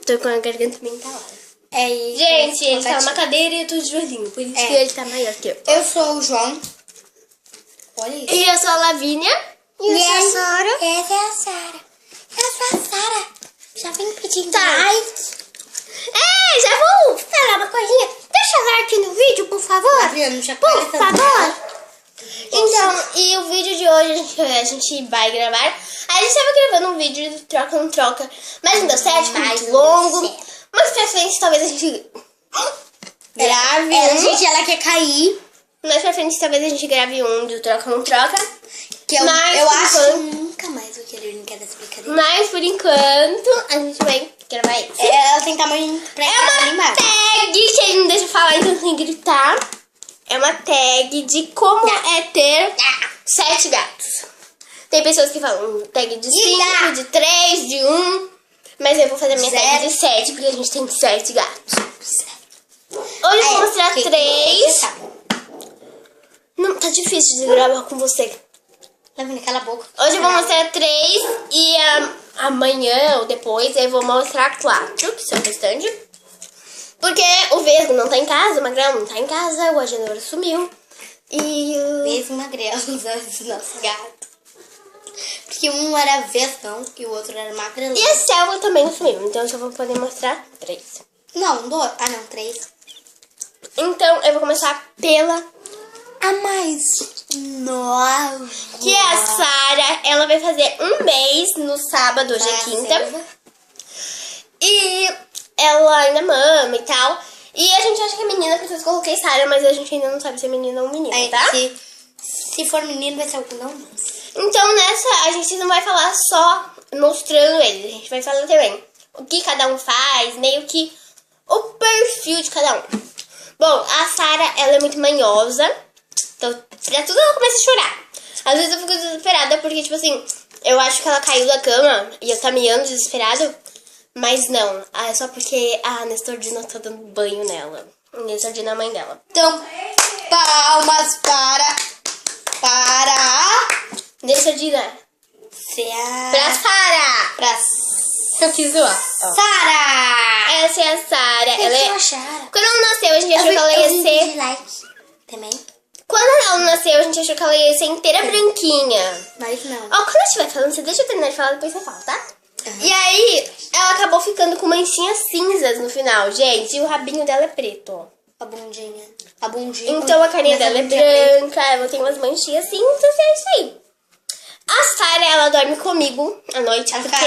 Tô com a garganta bem calada. Gente, ele tá numa cadeira e eu tô de joelhinho. Por isso que ele tá maior que eu. Eu sou o João. Olha isso. E eu sou a Lavínia. E eu sou a Sara. Essa é a Sara. Eu sou a Sara. Já vem pedindo like. Já vou falar uma coisinha. Deixa like no vídeo, por favor. Lavínia, já por favor. Então, e o vídeo de hoje a gente vai gravar. A gente tava gravando um vídeo do Troca não Troca, mas não deu certo, foi muito longo. Mas pra frente talvez a gente grave ela quer cair. Mais pra frente talvez a gente grave um do Troca não Troca. Que eu acho que nunca mais vou querer brincar dessa brincadeira. Mas por enquanto a gente vai gravar isso. Ela tem tamanho pra É uma tag que ele não deixa falar, então tem que gritar. É uma tag de como é ter 7 gatos. Tem pessoas que falam tag de 5, de 3, de 1. Mas eu vou fazer minha tag de 7, porque a gente tem 7 gatos. Hoje eu vou mostrar 3. Não, tá difícil de gravar com você. Lavínia, cala a boca. Hoje eu vou mostrar 3 e amanhã ou depois eu vou mostrar 4, que são bastante. Porque o Vesgo não tá em casa, o Magrelo não tá em casa, o Agenor sumiu. E o Vesgo e Magrelo, os nossos gatos. Porque um era Vesgão e o outro era Magrelo. E a Selva também sumiu, então eu só vou poder mostrar 3. Não, 2. Ah, não, 3. Então eu vou começar pela a mais nova. Que é a Sara. Ela vai fazer 1 mês no sábado, hoje é quinta. E ela ainda mama e tal. E a gente acha que é menina, porque eu coloquei Sara, mas a gente ainda não sabe se é menina ou menino, tá? Se for menino, vai ser o não. Então nessa, a gente não vai falar só mostrando eles. A gente vai falar também o que cada um faz, meio que o perfil de cada um. Bom, a Sara, ela é muito manhosa. Então, pra tudo ela começa a chorar. Às vezes eu fico desesperada porque, tipo assim, eu acho que ela caiu da cama e eu tá miando desesperado. Mas não, é só porque a Nestordina tá dando banho nela. Nestordina é a mãe dela. Então, palmas para Nestordina. Pra Sara. Eu quis zoar. Sara. Essa é a Sara. Ela é... Sara. Quando ela nasceu, a gente achou que ela ia ser... like também. Quando ela nasceu, a gente achou que ela ia ser inteira branquinha. Mas não. Ó, quando eu estiver falando, você deixa eu terminar de falar, depois você fala, tá? E aí, ela acabou ficando com manchinhas cinzas no final, gente. E o rabinho dela é preto, ó. A bundinha. Então a carinha dela é branca, ela tem umas manchinhas cinzas e é isso aí. A Sara, ela dorme comigo à noite, porque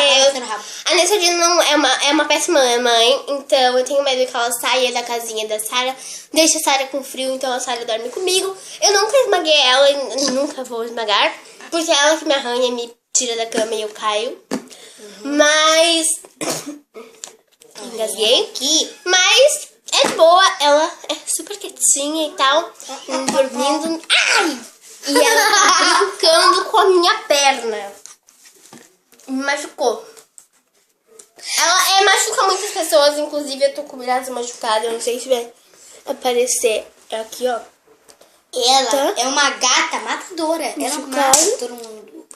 a Nestordina não é uma péssima mãe, então eu tenho medo que ela saia da casinha da Sara, deixe a Sara com frio, então a Sara dorme comigo. Eu nunca esmaguei ela e nunca vou esmagar, porque ela que me arranha, me tira da cama e eu caio. Mas... engasguei. Mas é boa, ela é super quietinha e tal, dormindo. Ai! E ela tá brincando com a minha perna. Me machucou. Ela machuca muitas pessoas, inclusive eu tô com o braço machucado, eu não sei se vai aparecer aqui, ó. Ela é uma gata matadora. Ela mata todo mundo.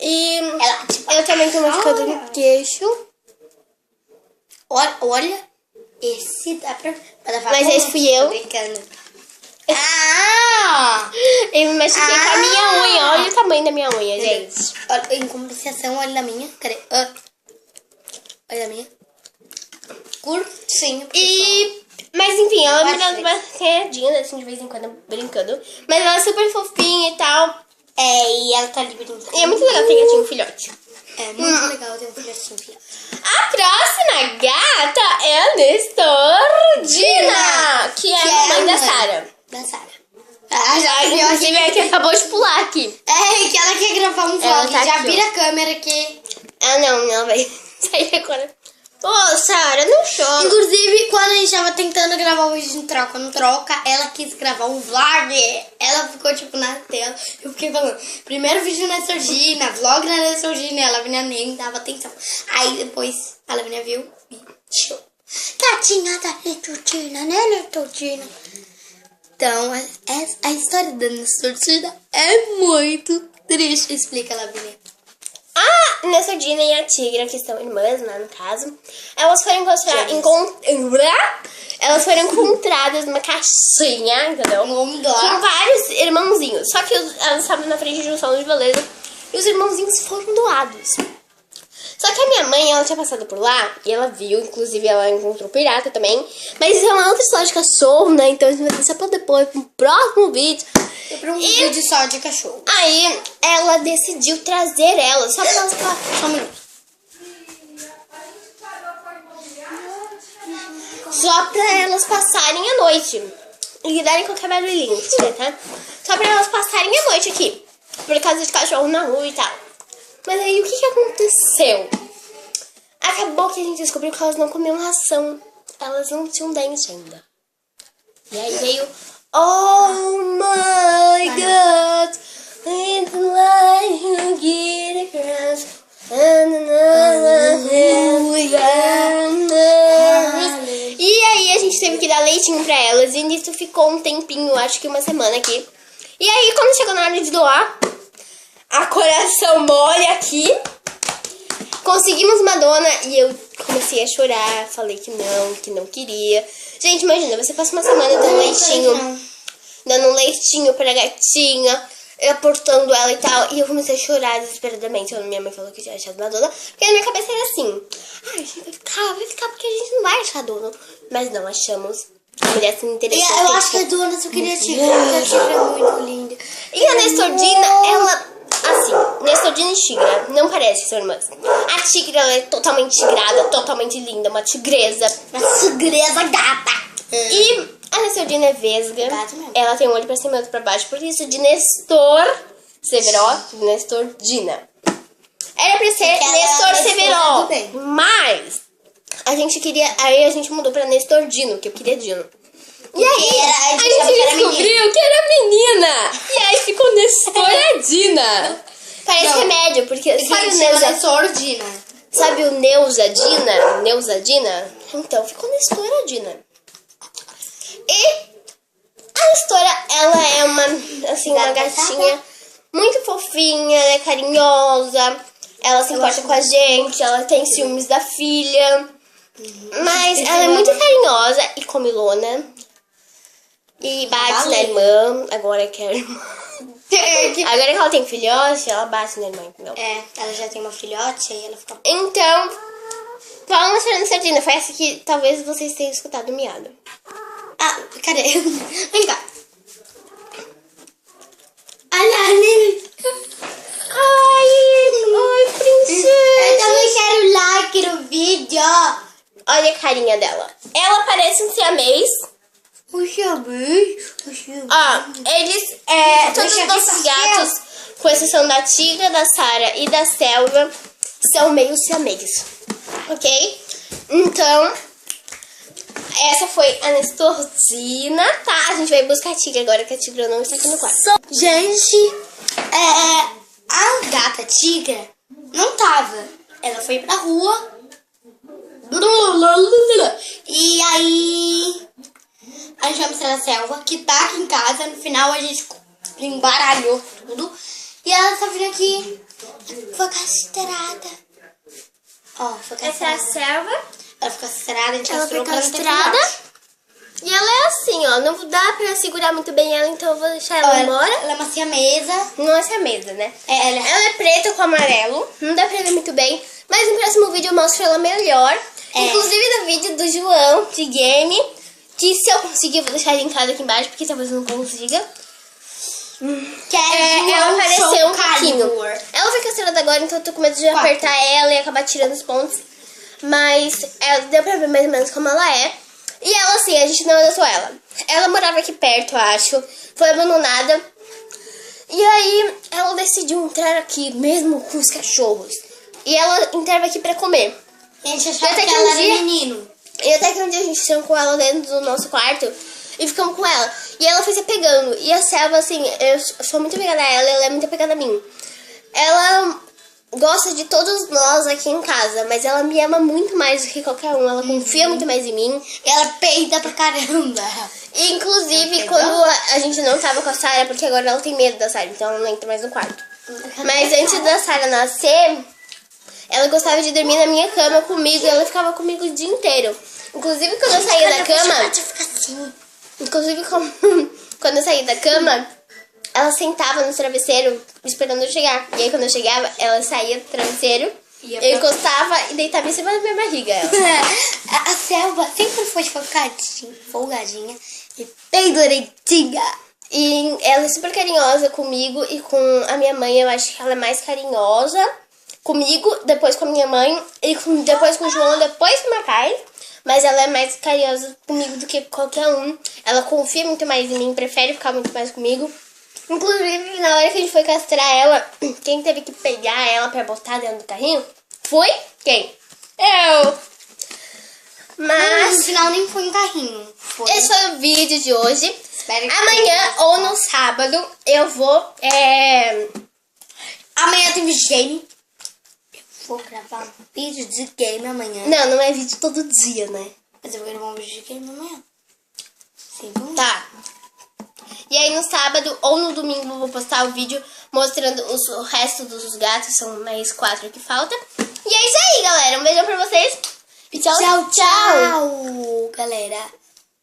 E eu também tô machucada no queixo. Olha, esse dá pra falar. Mas esse fui eu. Tô brincando. Eu me machuquei com a minha unha. Olha o tamanho da minha unha, gente. Em compensação, olha a minha. Cadê? Olha a minha. Curtinho. Mas enfim, ela me dá uma canhadinha, assim, de vez em quando, brincando. Mas ela é super fofinha e tal. E ela tá ali brincando. E é muito legal ter gatinho filhote. É muito legal ter um filhotinho filhote. A próxima gata é a Nestordina, que é a mãe da Sara. Inclusive é que acabou de pular aqui. Que ela quer gravar um vlog. Tá já aqui, vira a câmera aqui. Não, ela vai sair agora. Ô, Sara, não chora. Inclusive, quando a gente tava tentando gravar o vídeo de Troca não Troca, ela quis gravar um vlog. Ela ficou, tipo, na tela. Eu fiquei falando, primeiro vídeo na Nestordina, vlog na Nestordina. Ela vinha nem dava atenção. Aí depois a Lavínia viu e show. Gatinha da Nestordina, né, Nestordina? Então, a história da Nestordina é muito triste. Explica, Lavínia. A Nessordina e a Tigra, que são irmãs, né, no caso, elas foram elas foram encontradas numa caixinha, entendeu? Com vários irmãozinhos. Só que elas estavam na frente de um salão de beleza e os irmãozinhos foram doados. Só que a minha mãe, ela tinha passado por lá e ela viu, inclusive ela encontrou pirata também. Mas isso é uma outra história de cachorro, né? Então isso vai deixar pra depois, pro próximo vídeo. E pra um vídeo só de cachorro. Aí ela decidiu trazer ela, só pra elas só um minuto. Só pra elas passarem a noite. E darem qualquer barulhinho, tá? Só pra elas passarem a noite aqui. Por causa de cachorro na rua e tal. Mas aí o que aconteceu? Acabou que a gente descobriu que elas não comiam ração. Elas não tinham dente ainda. E aí veio... Oh my God, it's like you get across. E aí a gente teve que dar leitinho pra elas. E nisso ficou um tempinho, acho que uma semana aqui. E aí quando chegou na hora de doar, a coração mole aqui. Conseguimos uma dona e eu comecei a chorar. Falei que não queria. Gente, imagina, você passa uma semana dando um leitinho pra gatinha, aportando ela e tal. E eu comecei a chorar desesperadamente. Minha mãe falou que tinha achado uma dona. Porque na minha cabeça era assim: ai, a gente vai ficar porque a gente não vai achar dona. Mas não achamos. A mulher se interessou. Eu acho que a dona só queria Tigra, porque a Tigra é muito linda. E a Nestordina, ela... Assim, Nestordina e Tigra não parecem ser irmãs. A Tigra, ela é totalmente tigrada, totalmente linda, uma tigresa. Uma tigresa gata. E a Nestordina é vesga. Mesmo. Ela tem um olho pra cima e outro pra baixo. Por isso, de Nestor Severo, Nestordina. Era pra ser Nestor Severo. Mas a gente queria... Aí a gente mudou pra Nestordino, que eu queria Dino. E aí, a gente descobriu que era menina. E aí ficou Nestoradina. Parece remédio, porque sabe o Nestordina. Sabe o Neusadina? Neusadina? Então, ficou Nestoradina. E a Nestora, ela é uma gatinha muito fofinha, ela é carinhosa. Ela se importa com a gente, ela tem ciúmes da filha. Mas ela é muito carinhosa e comilona. E bate na irmã, agora que a irmã... Agora que ela tem filhote, ela bate na irmã, entendeu? É, ela já tem uma filhote, aí ela fica... Então, vamos mostrar na sardina. Foi essa que talvez vocês tenham escutado o miado. Ah, cadê? Vem cá. Olha, Ai, princesa. Eu também quero like no vídeo. Olha a carinha dela. Ela parece um siamês. Eles, todos os nossos gatos, com exceção da Tigra, da Sara e da Selva, são meio siamês, ok? Então, essa foi a Nestordina, tá? A gente vai buscar a Tigra agora, que a Tigra não está aqui no quarto. Gente, a gata Tigra não tava. Ela foi pra rua. E aí... a gente vai mostrar a Selva, que tá aqui em casa. No final a gente embaralhou tudo. E ela tá vindo aqui. Foi castrada. Ó, foi castrada. Essa é a Selva. Ela ficou castrada, a gente Ela foi castrou pra ela não ter castrada. filhote. E ela é assim, ó. Não dá pra segurar muito bem ela, então eu vou deixar ela embora. Ela é uma siamesa. Não é siamesa, né? Ela é preta com amarelo. Não dá pra ver muito bem. Mas no próximo vídeo eu mostro ela melhor. Inclusive no vídeo do João, de game. Que se eu conseguir, eu vou deixar linkado aqui embaixo, porque talvez eu não consiga. Ela apareceu um pouquinho. Ela foi castrada agora, então eu tô com medo de apertar ela e acabar tirando os pontos. Mas deu pra ver mais ou menos como ela é. E ela, assim, a gente não adotou ela. Ela morava aqui perto, eu acho. Foi abandonada. E aí, ela decidiu entrar aqui, mesmo com os cachorros. E ela entrava aqui pra comer. A gente achava que ela era menino. E até que um dia a gente trancou ela dentro do nosso quarto e ficamos com ela. E ela foi se pegando. E a Selva, assim, eu sou muito apegada a ela é muito apegada a mim. Ela gosta de todos nós aqui em casa, mas ela me ama muito mais do que qualquer um. Ela confia muito mais em mim. E ela peida pra caramba. E, inclusive, quando a gente não tava com a Sara, porque agora ela tem medo da Sara, então ela não entra mais no quarto. Mas antes da Sara nascer... ela gostava de dormir na minha cama comigo. Ela ficava comigo o dia inteiro. Inclusive, quando eu saía da cama... Inclusive, quando eu saía da cama, ela sentava no travesseiro esperando eu chegar. E aí, quando eu chegava, ela saía do travesseiro, eu encostava e deitava em cima da minha barriga. A Selva sempre foi folgadinha e bem direitinha. E ela é super carinhosa comigo e com a minha mãe. Eu acho que ela é mais carinhosa comigo, depois com a minha mãe, e depois com o João, depois com o meu pai. Mas ela é mais carinhosa comigo do que qualquer um. Ela confia muito mais em mim, prefere ficar muito mais comigo. Inclusive, na hora que a gente foi castrar ela, quem teve que pegar ela pra botar dentro do carrinho foi quem? Eu! Mas no final nem foi um carrinho. Esse foi o vídeo de hoje. Espero que amanhã ou no sábado eu vou... Amanhã tem game. Eu vou gravar um vídeo de game amanhã. Não é vídeo todo dia, né? Mas eu vou gravar um vídeo de game amanhã. Sim, tá. E aí no sábado ou no domingo eu vou postar o vídeo mostrando o resto dos gatos. São mais 4 que falta. E é isso aí, galera. Um beijão pra vocês. E tchau, tchau, galera.